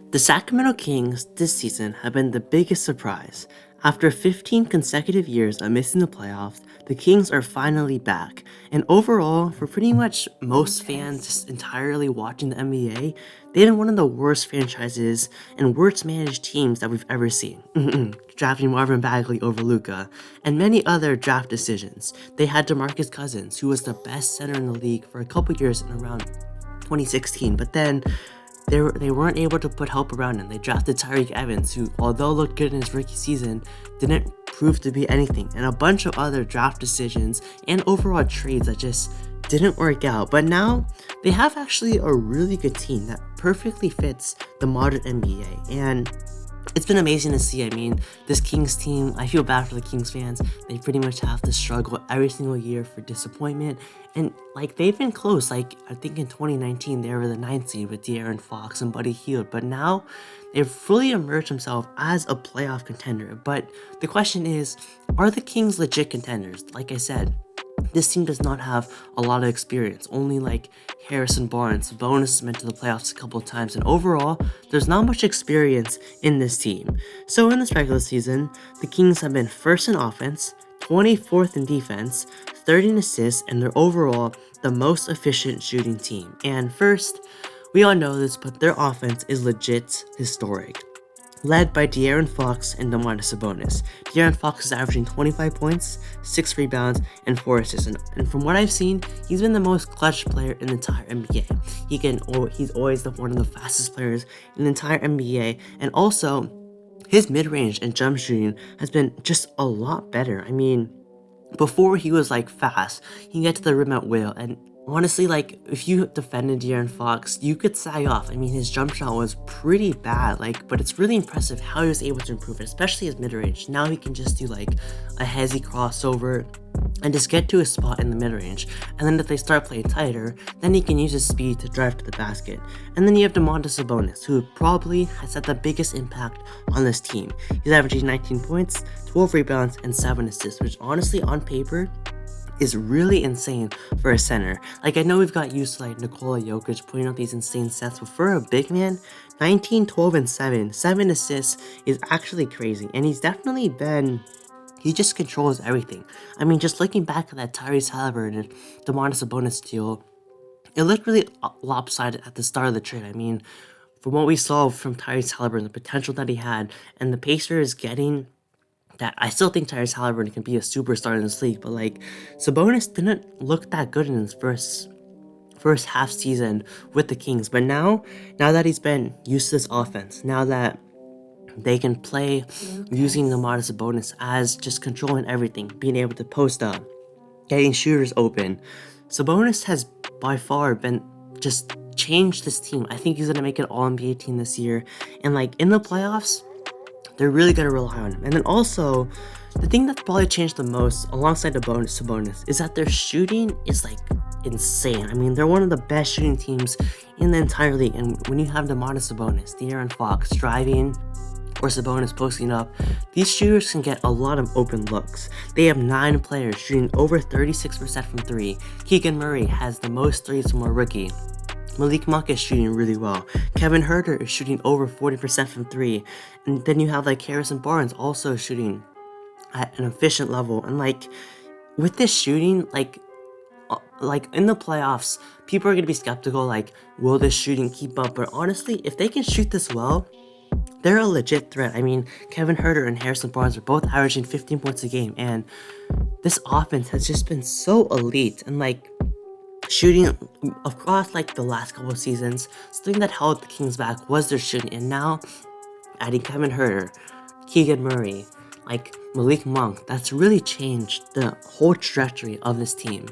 The Sacramento Kings this season have been the biggest surprise. After 15 consecutive years of missing the playoffs, the Kings are finally back. And overall, for pretty much most fans just entirely watching the NBA, they've been one of the worst franchises and worst managed teams that we've ever seen. Drafting Marvin Bagley over Luka, and many other draft decisions. They had DeMarcus Cousins, who was the best center in the league for a couple years in around 2016, but then they weren't able to put help around him. They drafted Tyreek Evans, who, although looked good in his rookie season, didn't prove to be anything, and a bunch of other draft decisions and overall trades that just didn't work out. But now they have actually a really good team that perfectly fits the modern NBA, and it's been amazing to see. I mean, this Kings team, I feel bad for the Kings fans. They pretty much have to struggle every single year for disappointment. And, they've been close. I think in 2019, they were the 9th seed with De'Aaron Fox and Buddy Hield. But now, they've fully emerged themselves as a playoff contender. But the question is, are the Kings legit contenders? Like I said, this team does not have a lot of experience. Only Harrison Barnes. Bonus has been to the playoffs a couple of times, and overall, there's not much experience in this team. So in this regular season, the Kings have been first in offense, 24th in defense, 3rd in assists, and they're overall the most efficient shooting team. And first, we all know this, but their offense is legit historic, led by De'Aaron Fox and Domantas Sabonis. De'Aaron Fox is averaging 25 points, 6 rebounds, and 4 assists. And from what I've seen, he's been the most clutch player in the entire NBA. He's always one of the fastest players in the entire NBA. And also, his mid-range and jump shooting has been just a lot better. I mean, before he was fast, he can get to the rim at will, and honestly, if you defended De'Aaron Fox, you could sag off. I mean, his jump shot was pretty bad, but it's really impressive how he was able to improve it, especially his mid-range. Now he can just do a hezzy crossover and just get to a spot in the mid-range. And then if they start playing tighter, then he can use his speed to drive to the basket. And then you have Domantas Sabonis, who probably has had the biggest impact on this team. He's averaging 19 points, 12 rebounds, and 7 assists, which honestly, on paper, is really insane for a center. I know we've got used to Nikola Jokic putting up these insane stats, but for a big man, 19, 12, and 7 assists is actually crazy. And he just controls everything. I mean, just looking back at that Tyrese Halliburton and Domantas Sabonis deal, it looked really lopsided at the start of the trade. I mean, from what we saw from Tyrese Halliburton, the potential that he had, and the Pacers getting that, I still think Tyrese Halliburton can be a superstar in this league, but Sabonis didn't look that good in his first half season with the Kings. But now that he's been used to this offense, now that they can play using Domantas Sabonis as just controlling everything, being able to post up, getting shooters open, Sabonis has by far been just changed this team. I think he's gonna make an All-NBA team this year, and in the playoffs, they're really going to rely on him. And then also, the thing that's probably changed the most alongside the Sabonis is that their shooting is insane. I mean, they're one of the best shooting teams in the entire league. And when you have Domantas Sabonis, De'Aaron Fox driving, or Sabonis posting up, these shooters can get a lot of open looks. They have 9 players shooting over 36% from 3. Keegan Murray has the most threes from a rookie. Malik Monk is shooting really well. Kevin Huerter is shooting over 40% from 3. And then you have Harrison Barnes also shooting at an efficient level. And with this shooting, in the playoffs, people are going to be skeptical, will this shooting keep up? But honestly, if they can shoot this well, they're a legit threat. I mean, Kevin Huerter and Harrison Barnes are both averaging 15 points a game. And this offense has just been so elite. And shooting across the last couple of seasons, something that held the Kings back was their shooting, and now adding Kevin Huerter, Keegan Murray, Malik Monk, that's really changed the whole trajectory of this team.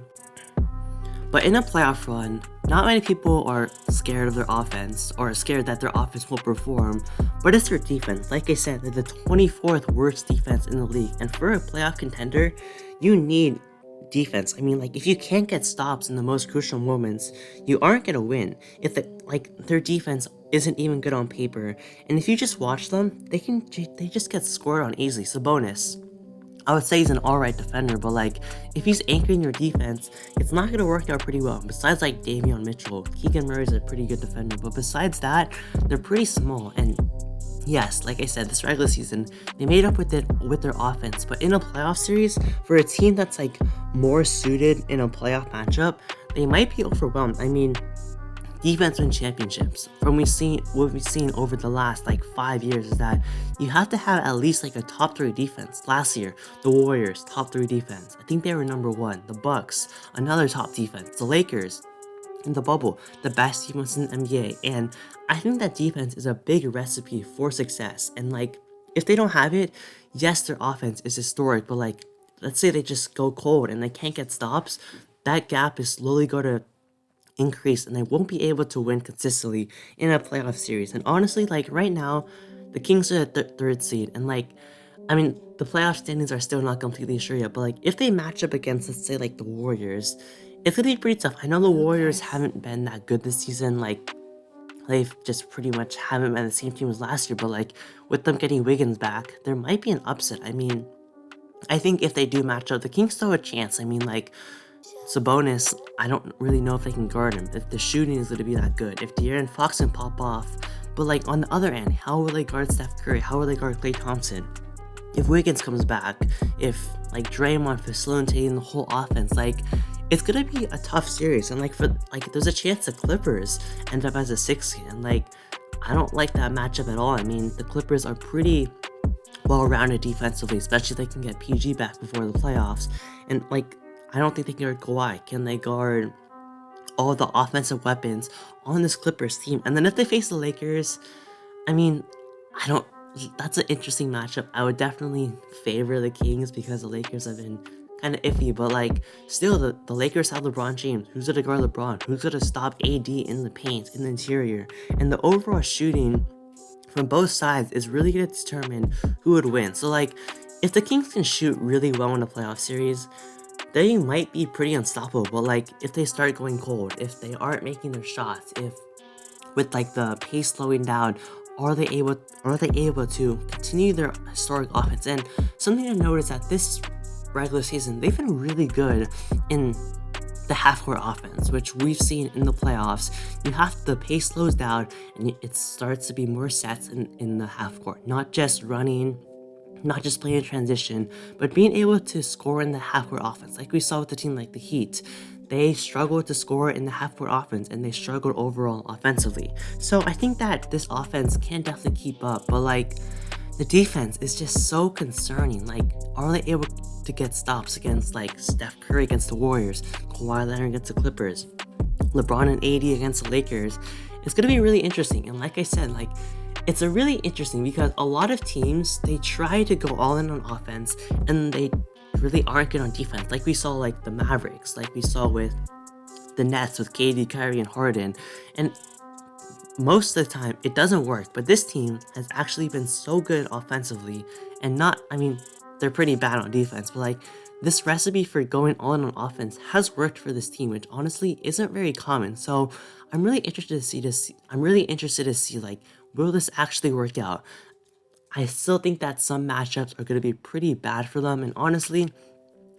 But in a playoff run, not many people are scared of their offense or scared that their offense will perform, but it's their defense. Like I said, they're the 24th worst defense in the league, and for a playoff contender, you need defense. I mean, if you can't get stops in the most crucial moments, you aren't gonna win. If their defense isn't even good on paper, and if you just watch them, they just get scored on easily. Sabonis, I would say he's an alright defender, but like if he's anchoring your defense, it's not gonna work out pretty well. Besides like Davion Mitchell, Keegan Murray's a pretty good defender, but besides that, they're pretty small. And yes, like I said, this regular season, they made up with it with their offense, but in a playoff series, for a team that's like more suited in a playoff matchup, they might be overwhelmed. I mean, defense win championships. From what we've seen over the last like 5 years is that you have to have at least like a top three defense. Last year, the Warriors top three defense. I think they were number one. The Bucks, another top defense. The Lakers, in the bubble, the best defense in the NBA. And I think that defense is a big recipe for success. And like, if they don't have it, yes, their offense is historic, but like, let's say they just go cold and they can't get stops, that gap is slowly going to increase and they won't be able to win consistently in a playoff series. And honestly, like right now, the Kings are the third seed, and like, I mean, the playoff standings are still not completely sure yet, but like, if they match up against, let's say, like the Warriors, it's gonna be pretty tough. I know the Warriors haven't been that good this season, like, they've just pretty much haven't been the same team as last year, but like, with them getting Wiggins back, there might be an upset. I mean, I think if they do match up, the Kings still have a chance. I mean, like, Sabonis, I don't really know if they can guard him, if the shooting is going to be that good, if De'Aaron Fox can pop off. But like on the other end, how will they guard Steph Curry? How will they guard Klay Thompson? If Wiggins comes back, if like Draymond facilitating the whole offense, like it's gonna be a tough series. And like for like there's a chance the Clippers end up as a 6 seed. And like I don't like that matchup at all. I mean, the Clippers are pretty well-rounded defensively, especially if they can get PG back before the playoffs. And like, I don't think they can guard Kawhi. Can they guard all the offensive weapons on this Clippers team? And then if they face the Lakers, I mean, I don't. That's an interesting matchup. I would definitely favor the Kings because the Lakers have been kind of iffy. But like, still, the Lakers have LeBron James. Who's gonna guard LeBron? Who's gonna stop AD in the paint, in the interior? And the overall shooting from both sides is really going to determine who would win. So like, if the Kings can shoot really well in a playoff series, they might be pretty unstoppable. But like, if they start going cold, if they aren't making their shots, if with like the pace slowing down, are they able to continue their historic offense? And something to note is that this regular season, they've been really good in the half-court offense, which we've seen in the playoffs. The pace slows down and it starts to be more sets in the half-court, not just running, not just playing in transition, but being able to score in the half-court offense. Like we saw with the team like the Heat, they struggled to score in the half-court offense and they struggled overall offensively. So I think that this offense can definitely keep up, but like the defense is just so concerning. Like, are they able to get stops against like Steph Curry against the Warriors, Kawhi Leonard against the Clippers, LeBron and AD against the Lakers? It's gonna be really interesting. And like I said, like it's a really interesting because a lot of teams, they try to go all in on offense and they really aren't good on defense. Like we saw like the Mavericks, like we saw with the Nets with KD, Kyrie, and Harden. And most of the time it doesn't work, but this team has actually been so good offensively and not, I mean, they're pretty bad on defense, but like this recipe for going all in on offense has worked for this team, which honestly isn't very common. So I'm really interested to see this. I'm really interested to see like, will this actually work out? I still think that some matchups are going to be pretty bad for them, and honestly,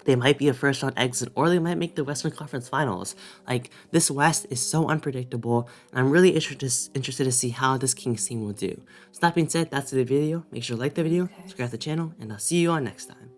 they might be a first round exit or they might make the Western Conference Finals. Like, this West is so unpredictable, and I'm really interested to see how this Kings team will do. So that being said, that's the video. Make sure to like the video, subscribe to the channel, and I'll see you all next time.